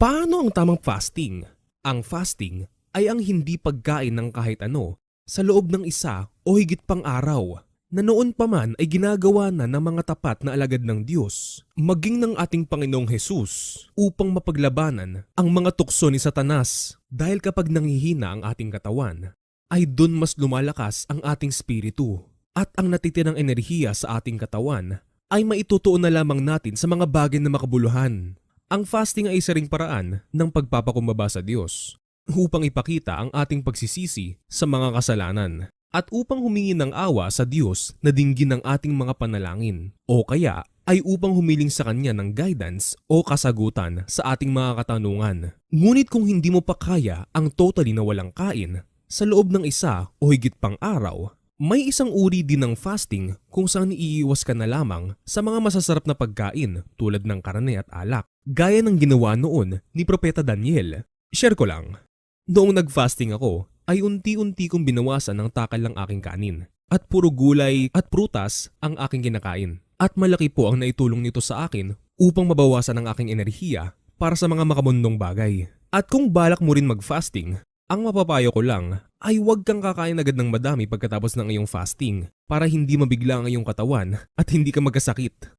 Paano ang tamang fasting? Ang fasting ay ang hindi pagkain ng kahit ano sa loob ng isa o higit pang araw na noon pa man ay ginagawa na ng mga tapat na alagad ng Diyos, maging ng ating Panginoong Hesus upang mapaglabanan ang mga tukso ni Satanas dahil kapag nanghihina ang ating katawan, ay dun mas lumalakas ang ating spiritu at ang natitirang enerhiya sa ating katawan ay maitutuon na lamang natin sa mga bagay na makabuluhan. Ang fasting ay isa ring paraan ng pagpapakumbaba sa Diyos upang ipakita ang ating pagsisisi sa mga kasalanan at upang humingi ng awa sa Diyos na dinggin ng ating mga panalangin o kaya ay upang humiling sa Kanya ng guidance o kasagutan sa ating mga katanungan. Ngunit kung hindi mo pa kaya ang totally na walang kain sa loob ng isa o higit pang araw, may isang uri din ng fasting kung saan iiwas ka na lamang sa mga masasarap na pagkain tulad ng karne at alak, gaya ng ginawa noon ni Propeta Daniel. Share ko lang. Noong nag-fasting ako, ay unti-unti kong binawasan ng takal ng aking kanin at puro gulay at prutas ang aking kinakain. At malaki po ang naitulong nito sa akin upang mabawasan ang aking enerhiya para sa mga makamundong bagay. At kung balak mo rin mag-fasting, ang mapapayo ko lang ay huwag kang kakain agad ng madami pagkatapos ng iyong fasting para hindi mabigla ang iyong katawan at hindi ka magkasakit.